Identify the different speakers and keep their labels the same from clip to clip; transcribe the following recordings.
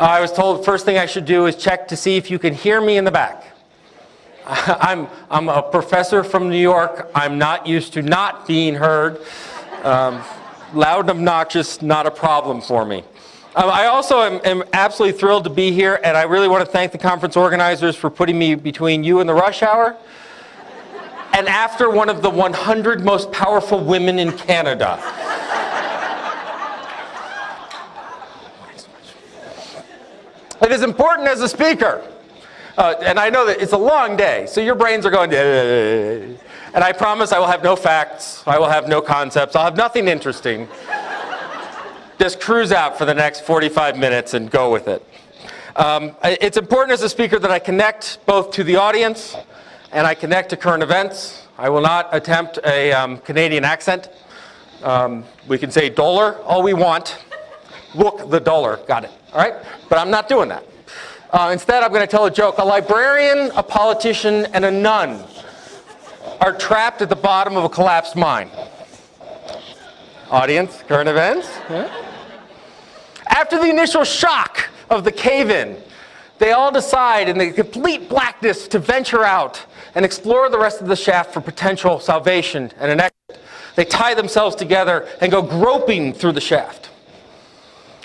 Speaker 1: I was told the first thing I should do is check to see if you can hear me in the back. I'm a professor from New York. I'm not used to not being heard. Loud and obnoxious, not a problem for me. I also am absolutely thrilled to be here, and I really want to thank the conference organizers for putting me between you and the rush hour, and after one of the 100 most powerful women in Canada. It is important as a speaker, and I know that it's a long day, so your brains are going, and I promise I will have no facts, I will have no concepts, I'll have nothing interesting. Just cruise out for the next 45 minutes and go with it. It's important as a speaker that I connect both to the audience and I connect to current events. I will not attempt a Canadian accent. We can say dollar all we want. Look, the dollar, got it, all right? But I'm not doing that. Instead, I'm going to tell a joke. A librarian, a politician, and a nun are trapped at the bottom of a collapsed mine. Audience, current events? Yeah. After the initial shock of the cave-in, they all decide in the complete blackness to venture out and explore the rest of the shaft for potential salvation and an exit. They tie themselves together and go groping through the shaft.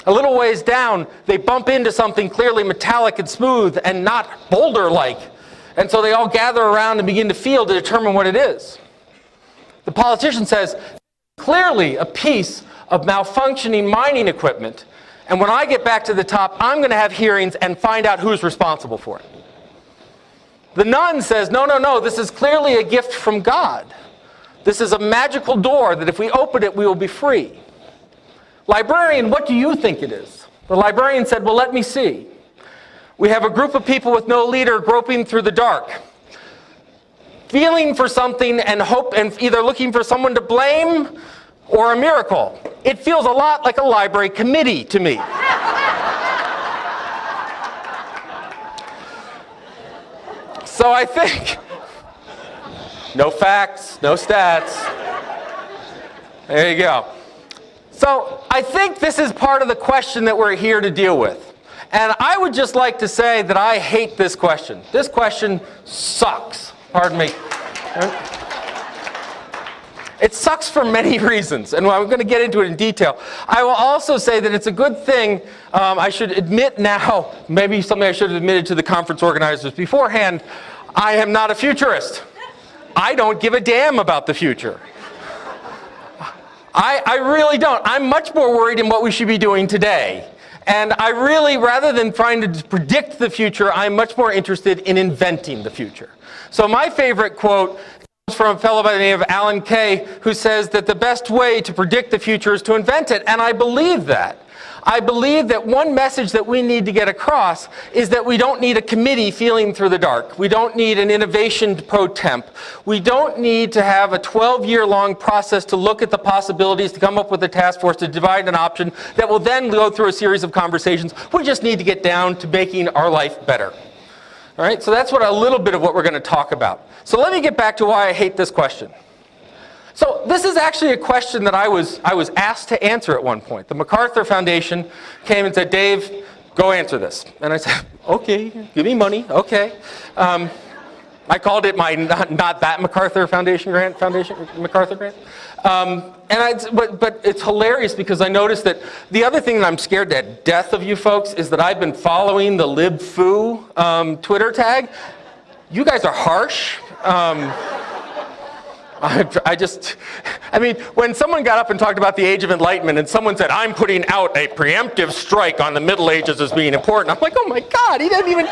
Speaker 1: A little ways down, they bump into something clearly metallic and smooth and not boulder-like. And so they all gather around and begin to feel to determine what it is. The politician says, clearly a piece of malfunctioning mining equipment. And when I get back to the top, I'm going to have hearings and find out who's responsible for it. The nun says, no, no, no, this is clearly a gift from God. This is a magical door that if we open it, we will be free. Librarian, what do you think it is? The librarian said, well, let me see. We have a group of people with no leader groping through the dark, feeling for something and hope, and either looking for someone to blame or a miracle. It feels a lot like a library committee to me. So I think, no facts, no stats. There you go. So I think this is part of the question that we're here to deal with. And I would just like to say that I hate this question. This question sucks. Pardon me. It sucks for many reasons, and I'm going to get into it in detail. I will also say that it's a good thing, I should admit now, maybe something I should have admitted to the conference organizers beforehand, I am not a futurist. I don't give a damn about the future. I really don't. I'm much more worried in what we should be doing today. And I really, rather than trying to predict the future, I'm much more interested in inventing the future. So my favorite quote comes from a fellow by the name of Alan Kay, who says that the best way to predict the future is to invent it. And I believe that. I believe that one message that we need to get across is that we don't need a committee feeling through the dark. We don't need an innovation pro temp. We don't need to have a 12-year-long process to look at the possibilities, to come up with a task force, to divide an option that will then go through a series of conversations. We just need to get down to making our life better. All right, so that's what a little bit of what we're going to talk about. So let me get back to why I hate this question. So this is actually a question that I was asked to answer at one point. The MacArthur Foundation came and said, Dave, go answer this. And I said, okay, give me money, okay. I called it my not that MacArthur Foundation grant, MacArthur grant. But it's hilarious because I noticed that the other thing that I'm scared to death of you folks is that I've been following the LibFoo Twitter tag. You guys are harsh. I mean, when someone got up and talked about the Age of Enlightenment and someone said, I'm putting out a preemptive strike on the Middle Ages as being important, I'm like, oh my God, he didn't even...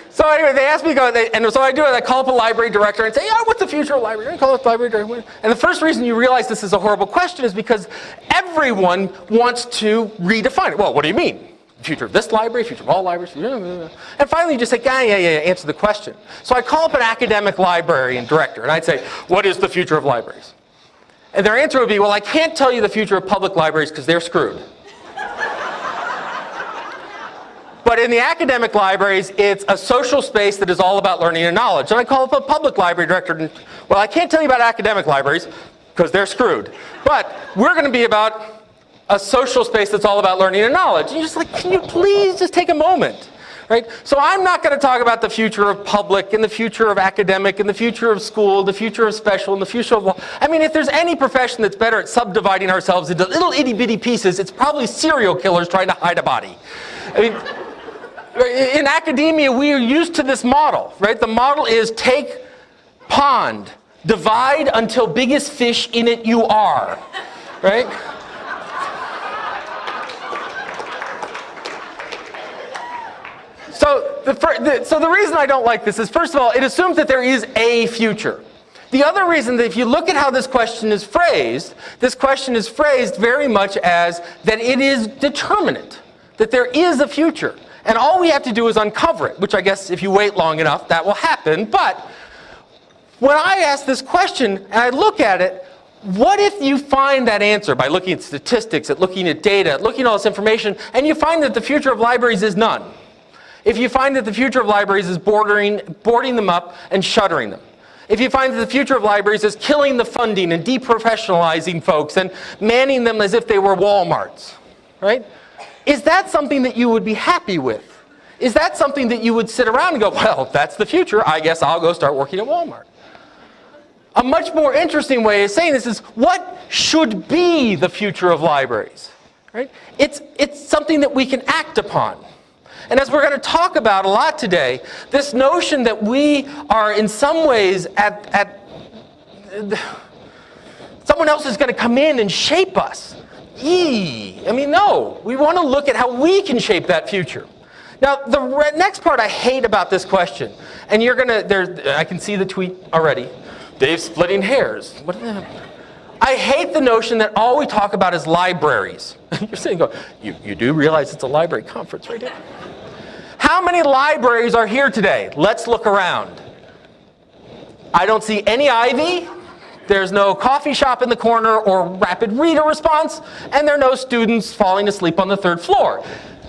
Speaker 1: So anyway, they asked me to go, and so I do it, I call up a library director and say, yeah, what's the future of library? I call up the library director. And the first reason you realize this is a horrible question is because everyone wants to redefine it. Well, what do you mean? Future of this library, future of all libraries. And finally you just say, yeah, answer the question. So I call up an academic librarian director and I'd say, what is the future of libraries? And their answer would be, well, I can't tell you the future of public libraries because they're screwed. But in the academic libraries, it's a social space that is all about learning and knowledge. And I call up a public library director and, well, I can't tell you about academic libraries because they're screwed. But we're going to be about a social space that's all about learning and knowledge. And you're just like, can you please just take a moment? Right? So I'm not going to talk about the future of public and the future of academic and the future of school, the future of special and the future of law. I mean, if there's any profession that's better at subdividing ourselves into little itty bitty pieces, it's probably serial killers trying to hide a body. I mean, in academia, we are used to this model, right? The model is take pond, divide until biggest fish in it you are, right? So the reason I don't like this is, first of all, it assumes that there is a future. The other reason that if you look at how this question is phrased very much as that it is determinate, that there is a future. And all we have to do is uncover it, which I guess if you wait long enough, that will happen. But when I ask this question and I look at it, what if you find that answer by looking at statistics, at looking at data, at looking at all this information, and you find that the future of libraries is none? If you find that the future of libraries is boarding them up and shuttering them. If you find that the future of libraries is killing the funding and deprofessionalizing folks and manning them as if they were Walmarts, right? Is that something that you would be happy with? Is that something that you would sit around and go, well, if that's the future, I guess I'll go start working at Walmart? A much more interesting way of saying this is, what should be the future of libraries? Right? It's something that we can act upon. And as we're going to talk about a lot today, this notion that we are in some ways someone else is going to come in and shape us. I mean, no. We want to look at how we can shape that future. Now, the next part I hate about this question, and you're going to, I can see the tweet already. Dave's splitting hairs. What the hell? I hate the notion that all we talk about is libraries. You're saying, you do realize it's a library conference, right? How many libraries are here today? Let's look around. I don't see any Ivy. There's no coffee shop in the corner or rapid reader response, and there are no students falling asleep on the third floor.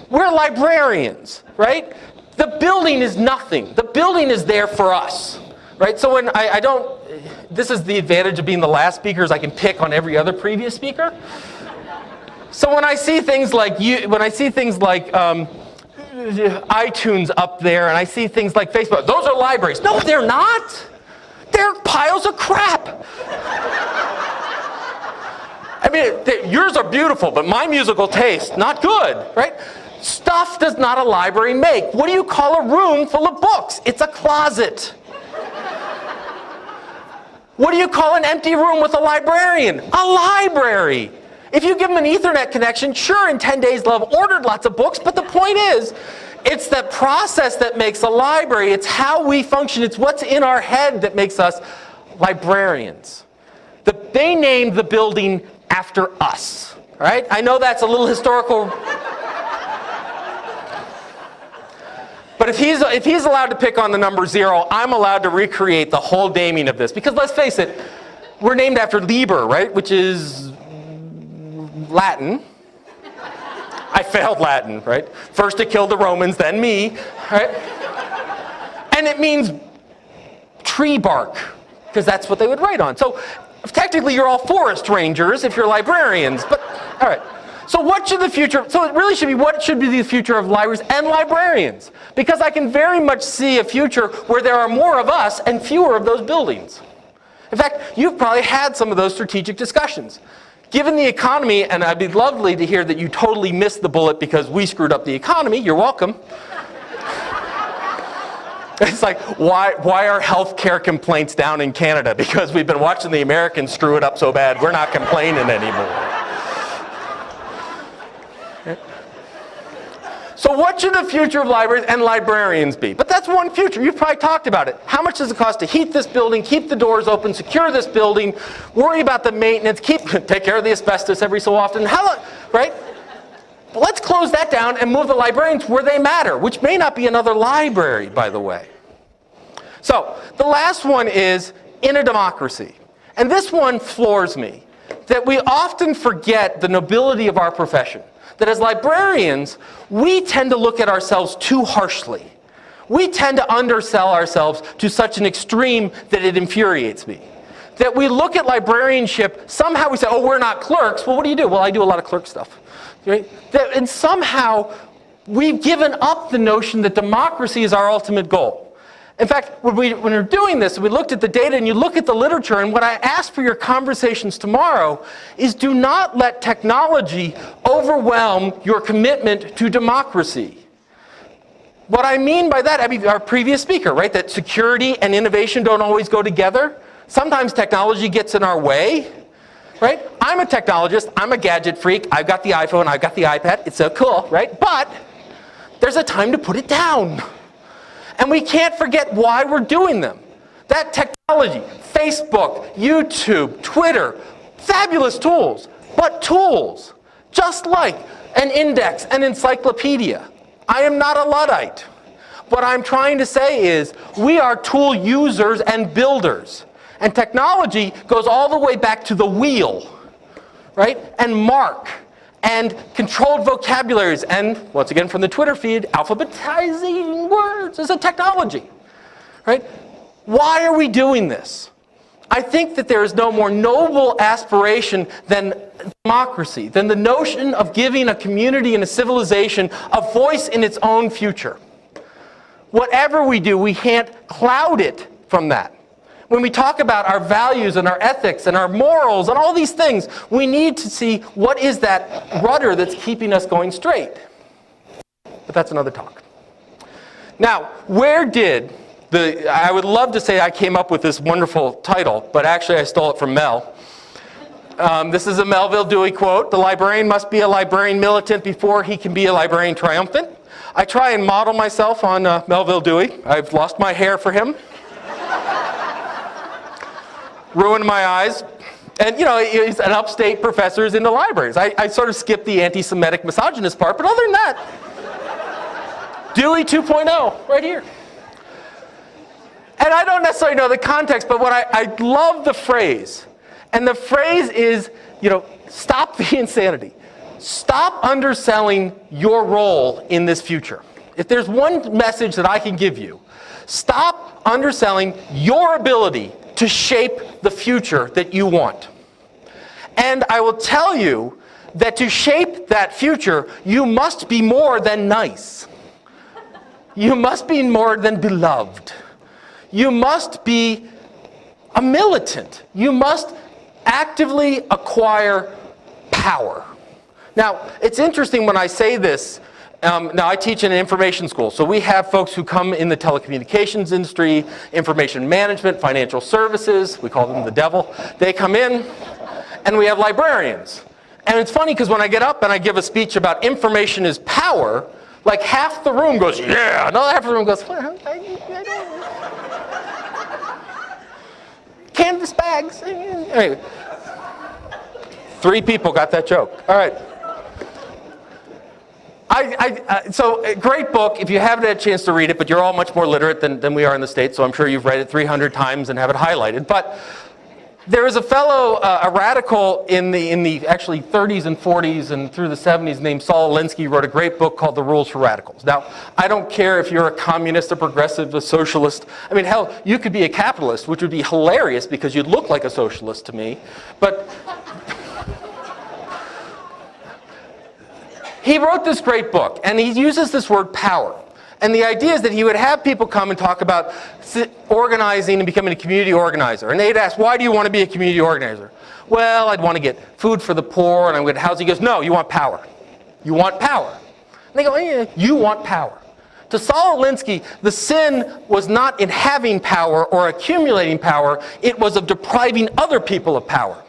Speaker 1: We're librarians, right? The building is nothing. The building is there for us, right? So when I don't, this is the advantage of being the last speaker, is I can pick on every other previous speaker. So when I see things like iTunes up there, and I see things like Facebook, those are libraries. No, they're not. They're piles of crap. I mean, yours are beautiful, but my musical taste, not good, right? Stuff does not a library make. What do you call a room full of books? It's a closet. What do you call an empty room with a librarian? A library. If you give them an Ethernet connection, sure, in 10 days they'll have ordered lots of books, but the point is, it's the process that makes a library. It's how we function. It's what's in our head that makes us librarians. They named the building after us, right? I know that's a little historical. But if he's allowed to pick on the number 0, I'm allowed to recreate the whole naming of this. Because let's face it, we're named after Liber, right? Which is Latin. I failed Latin, right? First it killed the Romans, then me, right? And it means tree bark, because that's what they would write on. So technically you're all forest rangers if you're librarians, but all right. So what should the future, so it really should be, what should be the future of libraries and librarians? Because I can very much see a future where there are more of us and fewer of those buildings. In fact, you've probably had some of those strategic discussions. Given the economy, and I'd be lovely to hear that you totally missed the bullet because we screwed up the economy, you're welcome. It's like, why are healthcare complaints down in Canada? Because we've been watching the Americans screw it up so bad, we're not complaining anymore. So what should the future of libraries and librarians be? But that's one future. You've probably talked about it. How much does it cost to heat this building, keep the doors open, secure this building, worry about the maintenance, take care of the asbestos every so often? How long, right? But let's close that down and move the librarians where they matter, which may not be another library, by the way. So the last one is in a democracy. And this one floors me, that we often forget the nobility of our profession. That as librarians, we tend to look at ourselves too harshly. We tend to undersell ourselves to such an extreme that it infuriates me. that we look at librarianship, somehow we say, oh, we're not clerks. Well, what do you do? Well, I do a lot of clerk stuff. Right? And somehow we've given up the notion that democracy is our ultimate goal. In fact, when we're doing this, we looked at the data and you look at the literature, and what I ask for your conversations tomorrow is do not let technology overwhelm your commitment to democracy. What I mean by that, I mean our previous speaker, right, that security and innovation don't always go together. Sometimes technology gets in our way, right? I'm a technologist, I'm a gadget freak, I've got the iPhone, I've got the iPad, it's so cool, right? But there's a time to put it down. And we can't forget why we're doing them. That technology, Facebook, YouTube, Twitter, fabulous tools, but tools, just like an index, an encyclopedia. I am not a Luddite. What I'm trying to say is we are tool users and builders. And technology goes all the way back to the wheel, right? And mark. And controlled vocabularies, and once again from the Twitter feed, alphabetizing words is a technology, right? Why are we doing this? I think that there is no more noble aspiration than democracy, than the notion of giving a community and a civilization a voice in its own future. Whatever we do, we can't cloud it from that. When we talk about our values and our ethics and our morals and all these things, we need to see what is that rudder that's keeping us going straight. But that's another talk. Now, I would love to say I came up with this wonderful title, but actually I stole it from Mel. This is a Melville Dewey quote. The librarian must be a librarian militant before he can be a librarian triumphant. I try and model myself on Melville Dewey. I've lost my hair for him. Ruined my eyes. And, you know, he's an upstate professor who's into libraries. I sort of skipped the anti-Semitic misogynist part, but other than that, Dewey 2.0, right here. And I don't necessarily know the context, but I love the phrase. And the phrase is, you know, stop the insanity. Stop underselling your role in this future. If there's one message that I can give you, stop underselling your ability to shape the future that you want. And I will tell you that to shape that future, you must be more than nice. You must be more than beloved. You must be a militant. You must actively acquire power. Now, it's interesting when I say this. Now, I teach in an information school, so we have folks who come in the telecommunications industry, information management, financial services, we call them the devil. They come in, and we have librarians. And it's funny because when I get up and I give a speech about information is power, like half the room goes, yeah, another half the room goes, well, I don't. Canvas bags. Anyway, 3 people got that joke. All right. So, a great book. If you haven't had a chance to read it, but you're all much more literate than we are in the States, so I'm sure you've read it 300 times and have it highlighted. But there is a fellow, a radical in the actually 30s and 40s and through the 70s named Saul Alinsky, wrote a great book called The Rules for Radicals. Now, I don't care if you're a communist, a progressive, a socialist. I mean, hell, you could be a capitalist, which would be hilarious because you'd look like a socialist to me. But he wrote this great book, and he uses this word power. And the idea is that he would have people come and talk about organizing and becoming a community organizer. And they'd ask, why do you want to be a community organizer? Well, I'd want to get food for the poor, and I'm going to house. He goes, no, you want power. You want power. And they go, yeah, you want power. To Saul Alinsky, the sin was not in having power or accumulating power. It was of depriving other people of power.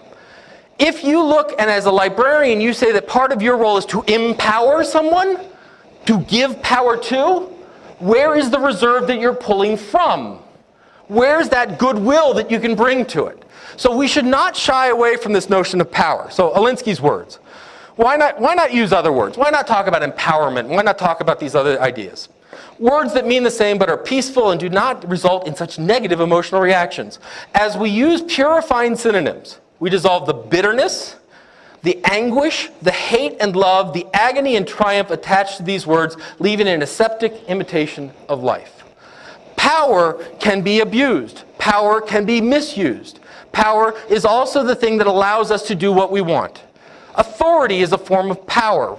Speaker 1: If you look, and as a librarian, you say that part of your role is to empower someone, to give power to, where is the reserve that you're pulling from? Where's that goodwill that you can bring to it? So we should not shy away from this notion of power. So Alinsky's words. Why not use other words? Why not talk about empowerment? Why not talk about these other ideas? Words that mean the same but are peaceful and do not result in such negative emotional reactions. As we use purifying synonyms, we dissolve the bitterness, the anguish, the hate and love, the agony and triumph attached to these words, leaving an aseptic imitation of life. Power can be abused. Power can be misused. power is also the thing that allows us to do what we want. Authority is a form of power.